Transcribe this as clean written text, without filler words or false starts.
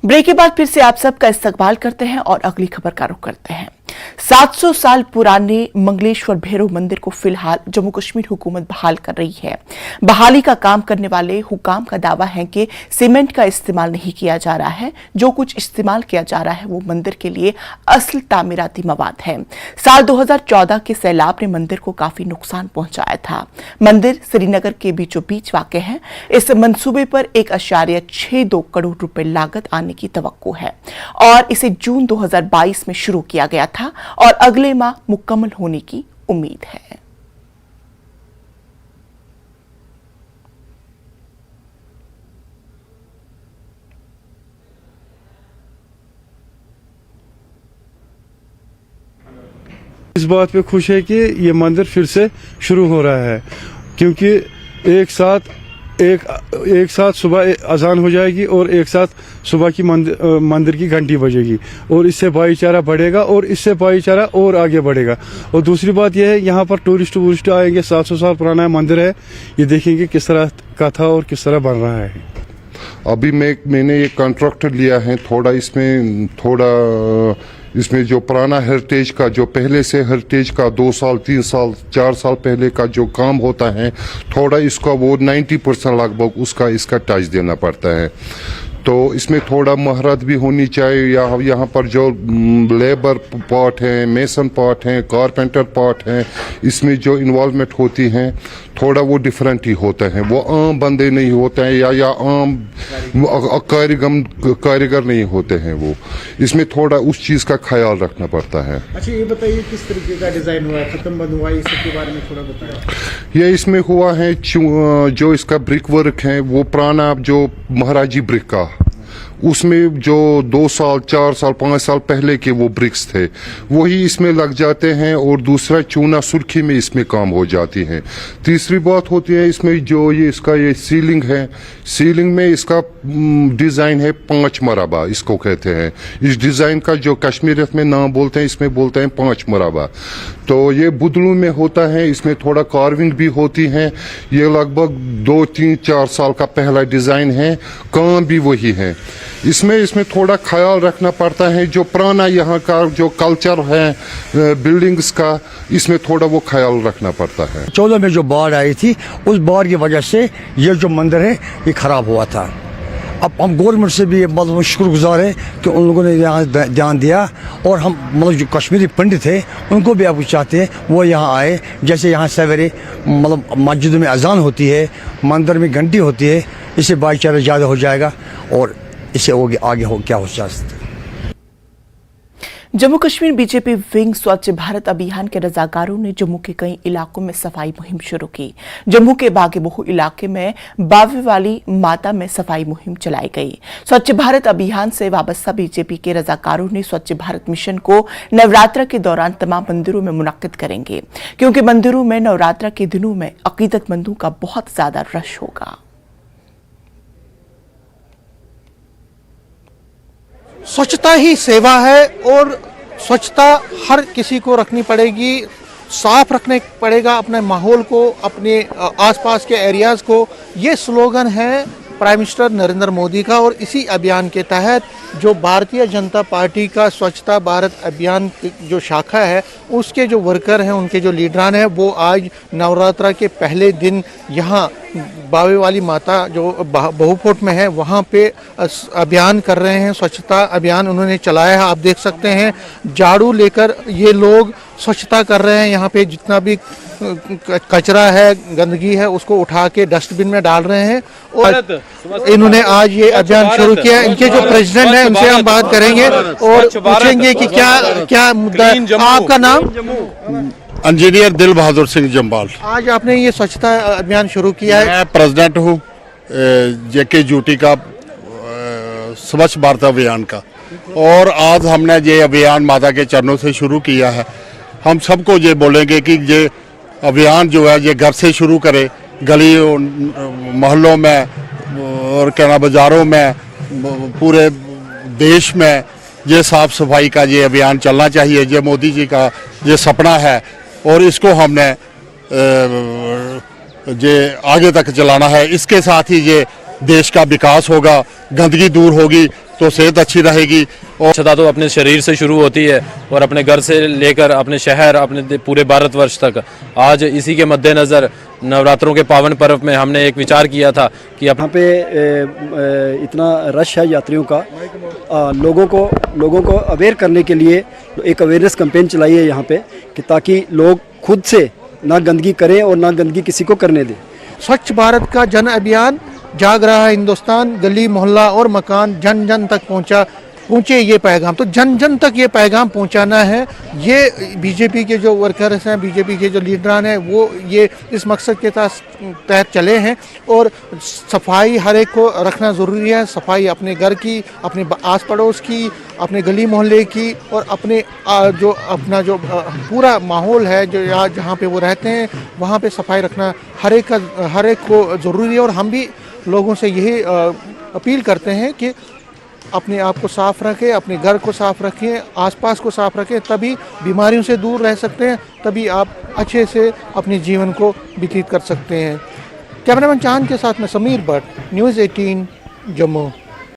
Break के बाद फिर से आप सबका इस्तकबाल करते हैं और अगली खबर का रुख करते हैं। 700 साल पुराने मंगलेश्वर भैरव मंदिर को फिलहाल जम्मू कश्मीर हुकूमत बहाल कर रही है। बहाली का काम करने वाले हुकाम का दावा है कि सीमेंट का इस्तेमाल नहीं किया जा रहा है। जो कुछ इस्तेमाल किया जा रहा है वो मंदिर के लिए असल तामीराती मवाद है। साल 2014 के सैलाब ने मंदिर को काफी नुकसान पहुंचाया था। मंदिर श्रीनगर के बीचों बीच वाक़ है। इस मंसूबे पर 1.62 करोड़ रुपए लागत आने की तवक्को है और इसे जून 2022 में शुरू किया गया था और अगले माह मुकम्मल होने की उम्मीद है। इस बात पे खुश है कि ये मंदिर फिर से शुरू हो रहा है, क्योंकि एक साथ सुबह अजान हो जाएगी और एक साथ सुबह की मंदिर की घंटी बजेगी और इससे भाईचारा बढ़ेगा और इससे भाईचारा और आगे बढ़ेगा। और दूसरी बात यह है, यहाँ पर टूरिस्ट आएंगे। 700 साल पुराना मंदिर है, ये देखेंगे किस तरह का था और किस तरह बन रहा है। अभी मैंने ये कॉन्ट्रैक्ट लिया है। इसमें जो पुराना हेरिटेज का, जो पहले से हेरिटेज का 2 साल 3 साल 4 साल पहले का जो काम होता है, थोड़ा इसका वो 90% लगभग इसका टच देना पड़ता है। तो इसमें थोड़ा महारत भी होनी चाहिए। यहाँ पर जो लेबर पार्ट है, मेसन पार्ट है, कारपेंटर पार्ट है, इसमें जो इन्वॉल्वमेंट होती है थोड़ा वो डिफरेंट ही होता है। वो आम बंदे नहीं होते हैं या आम कारीगर नहीं होते हैं। वो इसमें थोड़ा उस चीज़ का ख्याल रखना पड़ता है। अच्छा, ये बताइए किस तरीके का डिजाइन हुआ है, खत्म बंद हुआ है, इसके बारे में थोड़ा बताएं। ये इसमें हुआ है जो इसका ब्रिक वर्क है वो पुराना जो महाराजी ब्रिक का, उसमें जो 2 साल 4 साल 5 साल पहले के वो ब्रिक्स थे वही इसमें लग जाते हैं और दूसरा चूना सुर्खी में इसमें काम हो जाती है। तीसरी बात होती है इसमें जो ये सीलिंग है, सीलिंग में इसका डिज़ाइन है 5 मरबा इसको कहते हैं। इस डिज़ाइन का जो कश्मीरियत में नाम बोलते हैं, इसमें बोलते हैं 5 मरबा। तो ये बुदलू में होता है, इसमें थोड़ा कार्विंग भी होती है। ये लगभग 2 3 4 साल का पहला डिज़ाइन है, काम भी वही है। इसमें थोड़ा ख्याल रखना पड़ता है। जो पुराना यहाँ का जो कल्चर है बिल्डिंग्स का, इसमें थोड़ा वो ख्याल रखना पड़ता है। 14 में जो बाढ़ आई थी, उस बाढ़ की वजह से ये जो मंदिर है ये खराब हुआ था। अब हम गवर्नमेंट से भी मतलब शुक्रगुजार है कि उन लोगों ने यहाँ ध्यान दिया और हम मतलब जो कश्मीरी पंडित थे उनको भी आप चाहते हैं वो यहाँ आए। जैसे यहाँ सवेरे मतलब मस्जिदों में अजान होती है, मंदिर में घंटी होती है, इससे भाईचारा ज़्यादा हो जाएगा और इससे आगे हो क्या हो सकता है। जम्मू कश्मीर बीजेपी विंग स्वच्छ भारत अभियान के रजाकारों ने जम्मू के कई इलाकों में सफाई मुहिम शुरू की। जम्मू के बागे-बहु इलाके में बावे वाली माता में सफाई मुहिम चलाई गई। स्वच्छ भारत अभियान से वाबस्ता बीजेपी के रजाकारों ने स्वच्छ भारत मिशन को नवरात्र के दौरान तमाम मंदिरों में मुनक्किद करेंगे, क्योंकि मंदिरों में नवरात्र के दिनों में अकीदतमंदों का बहुत ज्यादा रश होगा। स्वच्छता ही सेवा है और स्वच्छता हर किसी को रखनी पड़ेगी। साफ रखने पड़ेगा अपने माहौल को, अपने आसपास के एरियाज़ को। ये स्लोगन है प्राइम मिनिस्टर नरेंद्र मोदी का और इसी अभियान के तहत जो भारतीय जनता पार्टी का स्वच्छता भारत अभियान जो शाखा है उसके जो वर्कर हैं, उनके जो लीडरान हैं, वो आज नवरात्रा के पहले दिन यहाँ बावे वाली माता जो बहुफोट में है वहाँ पे अभियान कर रहे हैं। स्वच्छता अभियान उन्होंने चलाया है। आप देख सकते हैं झाड़ू लेकर ये लोग स्वच्छता कर रहे हैं। यहाँ पे जितना भी कचरा है, गंदगी है, उसको उठा के डस्टबिन में डाल रहे हैं और इन्होंने आज ये अभियान शुरू किया। इनके जो प्रेसिडेंट हैं उनसे हम बात करेंगे और पूछेंगे कि क्या मुद्दा है। आपका नाम? इंजीनियर दिल बहादुर सिंह जम्बाल। आज आपने ये स्वच्छता अभियान शुरू किया है। मैं प्रेसिडेंट हूँ जेके यूटी का स्वच्छ भारत अभियान का, और आज हमने ये अभियान माता के चरणों से शुरू किया है। हम सबको ये बोलेंगे कि ये अभियान जो है ये घर से शुरू करे, गली मोहल्लों में और कहना बाज़ारों में, पूरे देश में ये साफ़ सफाई का ये अभियान चलना चाहिए। ये मोदी जी का ये सपना है और इसको हमने ये आगे तक चलाना है। इसके साथ ही ये देश का विकास होगा, गंदगी दूर होगी, तो सेहत अच्छी रहेगी। और स्वच्छता तो अपने शरीर से शुरू होती है और अपने घर से लेकर अपने शहर, अपने पूरे भारतवर्ष तक। आज इसी के मद्देनज़र नवरात्रों के पावन पर्व में हमने एक विचार किया था कि यहाँ पे इतना रश है यात्रियों का, लोगों को अवेयर करने के लिए एक अवेयरनेस कैंपेन चलाई है यहाँ पे, कि ताकि लोग खुद से ना गंदगी करें और ना गंदगी किसी को करने दें। स्वच्छ भारत का जन अभियान, जाग रहा है हिंदुस्तान, गली मोहल्ला और मकान, जन जन तक पहुँचे ये पैगाम। तो जन जन तक ये पैगाम पहुँचाना है। ये बीजेपी के जो वर्कर्स हैं, बीजेपी के जो लीडरान हैं, वो ये इस मकसद के तहत चले हैं। और सफाई हर एक को रखना ज़रूरी है। सफाई अपने घर की, अपने आस पड़ोस की, अपने गली मोहल्ले की, और अपने जो पूरा माहौल है जो यहाँ जहाँ पे वो रहते हैं वहाँ पे सफाई रखना हर एक को ज़रूरी है। और हम भी लोगों से यही अपील करते हैं कि अपने आप को साफ रखें, अपने घर को साफ रखें, आसपास को साफ रखें, तभी बीमारियों से दूर रह सकते हैं, तभी आप अच्छे से अपने जीवन को व्यतीत कर सकते हैं। कैमरामैन चांद के साथ में समीर भट्ट, न्यूज़ 18 जम्मू।